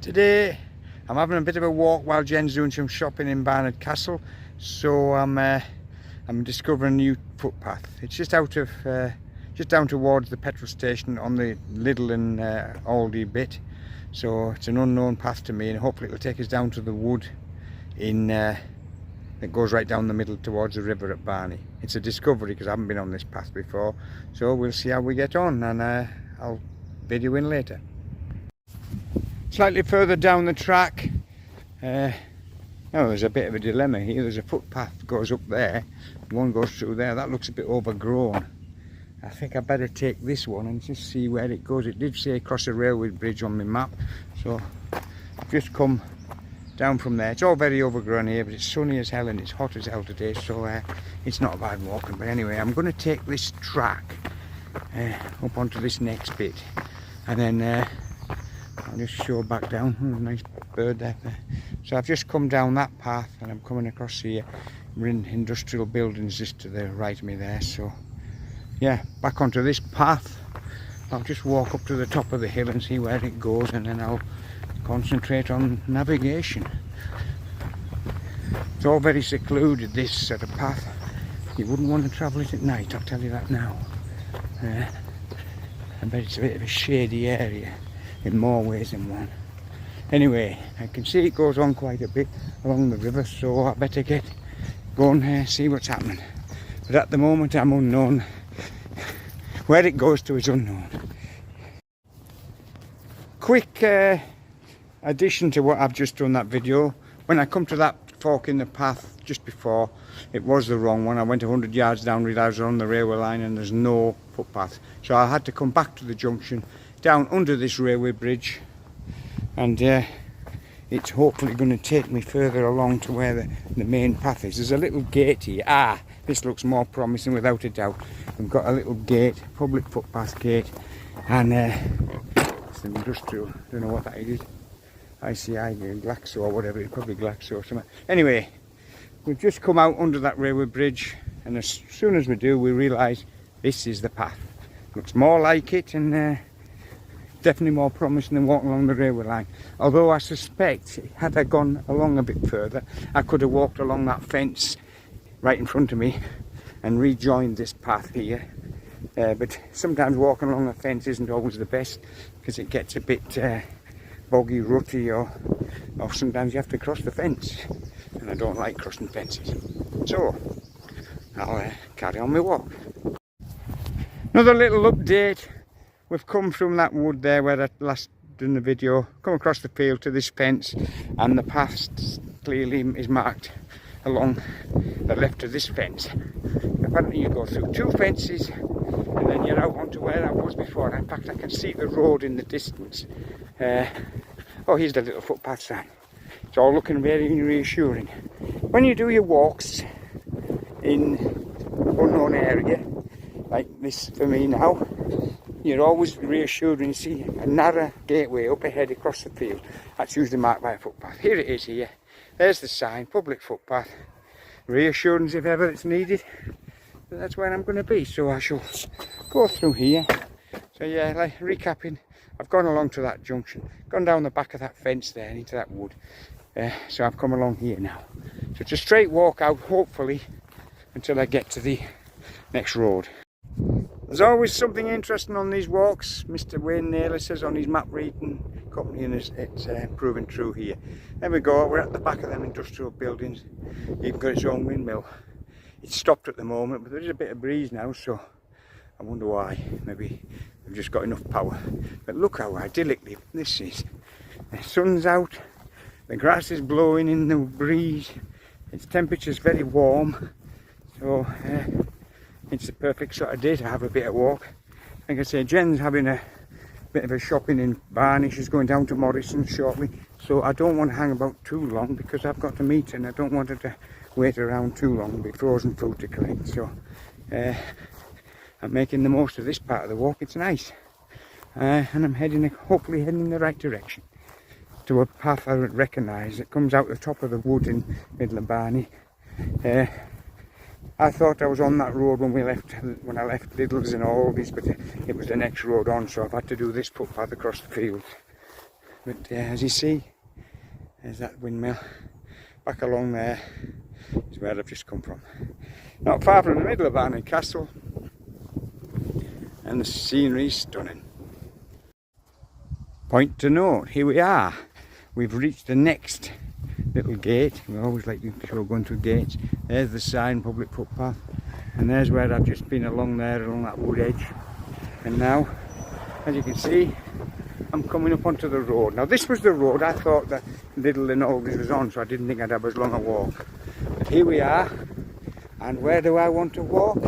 Today I'm having a bit of a walk while Jen's doing some shopping in Barnard Castle, so I'm discovering a new footpath. It's just just down towards the petrol station on the Lidl and Aldi bit, so it's an unknown path to me, and hopefully it'll take us down to the wood that goes right down the middle towards the river at Barney. It's a discovery because I haven't been on this path before, so we'll see how we get on, and I'll video in later. Slightly further down the track, now there's a bit of a dilemma here. There's a footpath that goes up there, one goes through there. That looks a bit overgrown. I think I better take this one and just see where it goes. It did say across a railway bridge on my map, so I've just come down from there. It's all very overgrown here, but it's sunny as hell and it's hot as hell today, so it's not bad walking. But anyway, I'm going to take this track up onto this next bit, and then I'll just show back down. Oh, nice bird there. So I've just come down that path and I'm coming across here. We're in industrial buildings just to the right of me there, so yeah, back onto this path. I'll just walk up to the top of the hill and see where it goes, and then I'll concentrate on navigation. It's all very secluded, this sort of path. You wouldn't want to travel it at night, I'll tell you that now. I bet it's a bit of a shady area in more ways than one. Anyway, I can see it goes on quite a bit along the river, so I better get going and see what's happening. But at the moment I'm unknown. Where it goes to is unknown. Quick addition to what I've just done that video. When I come to that fork in the path just before, it was the wrong one. I went 100 yards down, realised I was on the railway line and there's no footpath. So I had to come back to the junction, down under this railway bridge, and it's hopefully going to take me further along to where the main path is. There's a little gate here. This looks more promising without a doubt. We've got a little gate, public footpath gate, and it's an industrial, don't know what that is. ICI, Glaxo or whatever, it's probably Glaxo or something. Anyway, we've just come out under that railway bridge, and as soon as we do, we realise this is the path. Looks more like it, and definitely more promising than walking along the railway line. Although I suspect, had I gone along a bit further, I could have walked along that fence right in front of me and rejoined this path here. But sometimes walking along a fence isn't always the best, because it gets a bit boggy, rutty, or sometimes you have to cross the fence, and I don't like crossing fences. So I'll carry on my walk. Another little update. We've come from that wood there where I last done the video, come across the field to this fence, and the path clearly is marked along the left of this fence. Apparently you go through two fences and then you're out onto where I was before. In fact, I can see the road in the distance. Oh, here's the little footpath sign. It's all looking very reassuring. When you do your walks in unknown area, like this for me now, you're always reassured when you see a narrow gateway up ahead across the field. That's usually marked by a footpath. Here it is here. There's the sign, public footpath. Reassurance if ever it's needed. But that's where I'm going to be, so I shall go through here. So yeah, like recapping, I've gone along to that junction, gone down the back of that fence there and into that wood. So I've come along here now. So it's a straight walk out, hopefully, until I get to the next road. There's always something interesting on these walks. Mr. Wayne Naylor says on his map reading company, and it's proven true here. There we go, we're at the back of them industrial buildings. You've got its own windmill. It's stopped at the moment, but there is a bit of breeze now, so I wonder why. Maybe we've just got enough power. But look how idyllically this is. The sun's out, the grass is blowing in the breeze, its temperature's very warm, so it's the perfect sort of day to have a bit of walk. Like I say, Jen's having a bit of a shopping in Barney. She's going down to Morrison shortly, so I don't want to hang about too long because I've got to meet her and I don't want her to wait around too long and be frozen food to collect. So I'm making the most of this part of the walk. It's nice, and I'm hopefully heading in the right direction to a path I recognise that comes out the top of the wood in middle of Barney. I thought I was on that road when I left Lidl's and Aldi's, but it was the next road on, so I've had to do this footpath across the fields. But as you see, there's that windmill. Back along there is where I've just come from. Not far from the middle of Barnard Castle, and the scenery's stunning. Point to note, here we are. We've reached the next little gate. We always like to show going through gates. There's the sign, public footpath, and there's where I've just been along there, along that wood edge. And now, as you can see, I'm coming up onto the road. Now this was the road I thought that Little and Aldridge was on, so I didn't think I'd have as long a walk. But here we are, and where do I want to walk?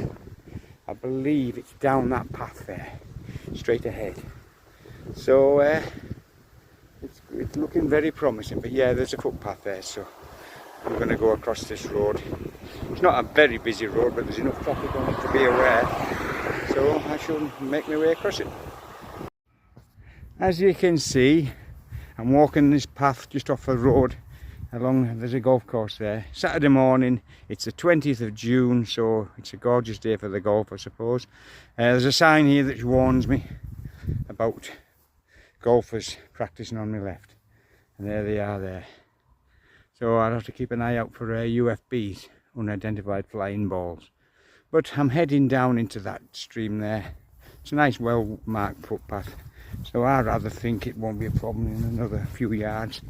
I believe it's down that path there, straight ahead. So it's looking very promising, but yeah, there's a footpath there, so I'm going to go across this road. It's not a very busy road, but there's enough traffic on it to be aware, so I shall make my way across it. As you can see, I'm walking this path just off the road along, there's a golf course there. Saturday morning, it's the 20th of June, so it's a gorgeous day for the golf, I suppose. There's a sign here that warns me about golfers practicing on my left, and there they are there. So I'll have to keep an eye out for UFBs, unidentified flying balls. But I'm heading down into that stream there. It's a nice well marked footpath, so I rather think it won't be a problem in another few yards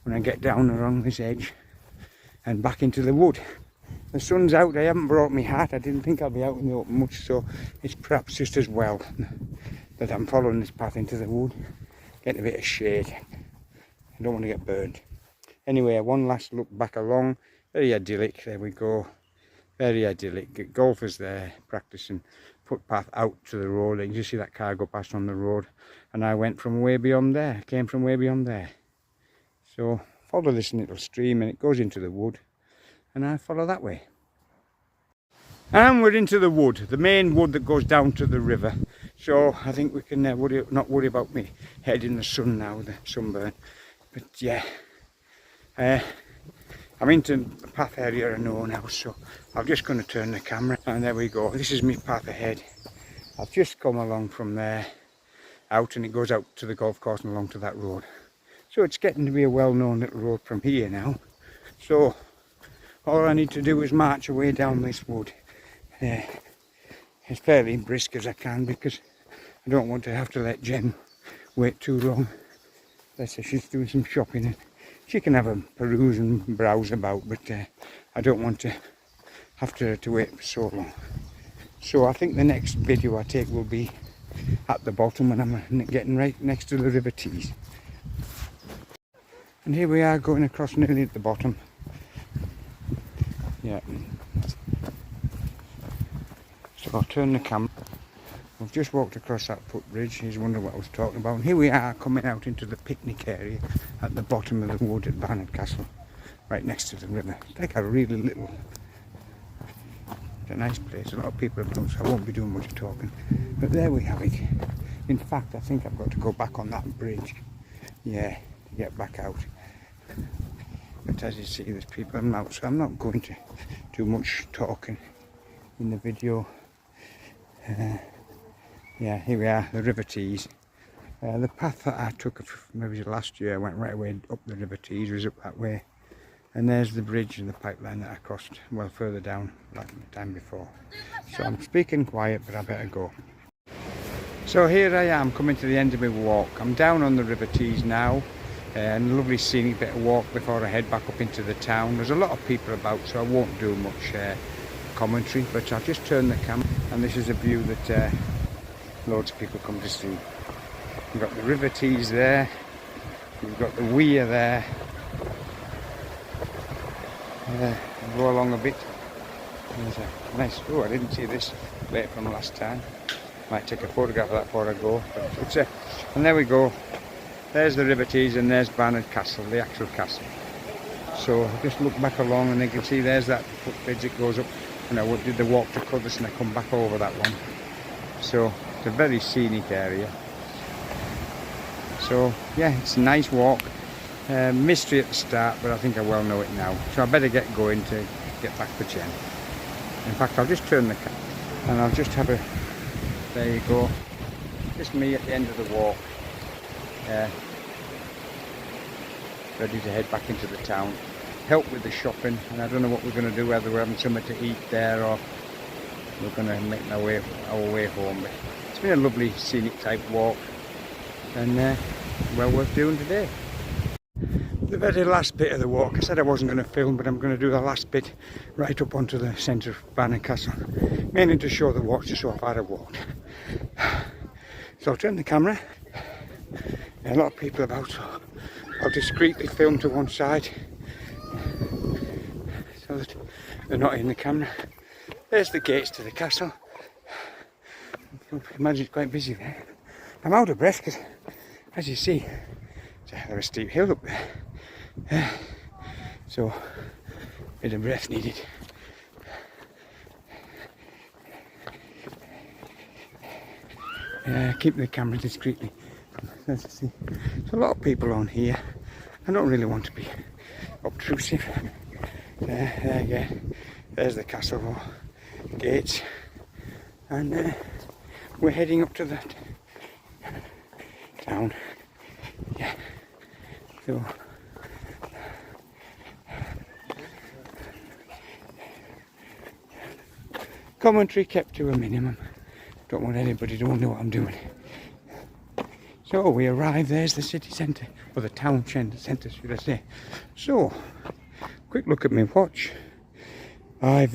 when I get down along this edge and back into the wood. The sun's out, I haven't brought my hat, I didn't think I'd be out in the open much, so it's perhaps just as well that I'm following this path into the wood. Get a bit of shade. I don't want to get burned. Anyway, one last look back along. Very idyllic, there we go. Very idyllic. Golfers there practicing, footpath out to the road. You can just see that car go past on the road. And I went from way beyond there, came from way beyond there. So follow this little stream and it goes into the wood. And I follow that way. And we're into the wood, the main wood that goes down to the river. So I think we can not worry about me head in the sun now, the sunburn. But yeah, I'm into the path area I know now, so I'm just going to turn the camera. And there we go, this is my path ahead. I've just come along from there out, and it goes out to the golf course and along to that road. So it's getting to be a well-known little road from here now. So all I need to do is march away down this wood. As fairly brisk as I can, because I don't want to have to let Jen wait too long. Let's say she's doing some shopping and she can have a peruse and browse about, but I don't want to have to wait for so long. So I think the next video I take will be at the bottom when I'm getting right next to the River Tees. And here we are going across nearly at the bottom. Yeah. So I'll turn the camera. We've just walked across that footbridge. He's wondering what I was talking about. And here we are coming out into the picnic area at the bottom of the wood at Barnard Castle, right next to the river. It's like a really little, it's a nice place. A lot of people have come, so I won't be doing much talking. But there we have it. In fact, I think I've got to go back on that bridge. Yeah, to get back out. But as you see, there's people out, so I'm not going to do much talking in the video. Yeah, here we are, the River Tees. The path that I took maybe last year, I went right away up the River Tees, was up that way. And there's the bridge and the pipeline that I crossed well further down like the time before. So I'm speaking quiet, but I better go. So here I am coming to the end of my walk. I'm down on the River Tees now, and a lovely scenic bit of walk before I head back up into the town. There's a lot of people about, so I won't do much commentary, but I'll just turn the camera, and this is a view that loads of people come to see. You've got the River Tees there, you've got the weir there. Go along a bit. There's a nice, oh, I didn't see this late from last time. Might take a photograph of that before I go. But it's and there we go. There's the River Tees and there's Barnard Castle, the actual castle. So I'll just look back along and you can see there's that footbridge that goes up. And I did the walk to Cudlis and I come back over that one. So it's a very scenic area. So yeah, it's a nice walk. Mystery at the start, but I think I well know it now. So I better get going to get back to Jen. In fact, I'll just turn the camera and I'll just have a, there you go. Just me at the end of the walk. ready to head back into the town, help with the shopping, and I don't know what we're going to do, whether we're having something to eat there or we're going to make our way home. But it's been a lovely scenic type walk, and well worth doing today. The very last bit of the walk, I said I wasn't going to film, but I'm going to do the last bit right up onto the centre of Barnard Castle, mainly to show the walk, to show how far I've walked. So I'll turn the camera. A lot of people about, so I'll discreetly film to one side so that they're not in the camera. There's the gates to the castle. Imagine it's quite busy there. I'm out of breath because, as you see, it's a hell of a steep hill up there. So, a bit of breath needed. Keep the camera discreetly. As you see, there's a lot of people on here. I don't really want to be obtrusive. There you go. There's the castle wall gates, and we're heading up to that town. Yeah. So commentary kept to a minimum. Don't want anybody to wonder what I'm doing. So we arrived. There's the city centre, or the town centre, should I say. So, quick look at my watch. I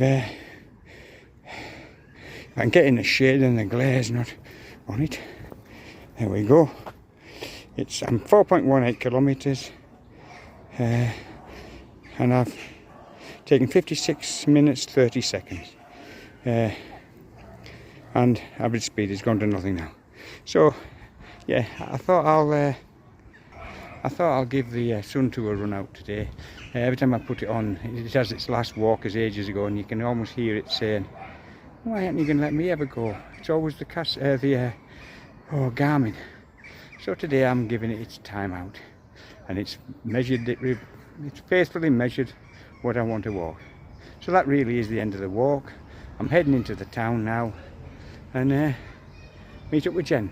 can get in the shade and the glare's not on it. There we go. I'm 4.18 kilometres, and I've taken 56 minutes 30 seconds. And average speed has gone to nothing now. So yeah, I thought I'll give the Sun Tour a run out today. Every time I put it on, it has its last walk as ages ago, and you can almost hear it saying, "Why aren't you going to let me ever go?" It's always the Garmin. So today I'm giving it its time out, and it's faithfully measured what I want to walk. So that really is the end of the walk. I'm heading into the town now, and meet up with Jen.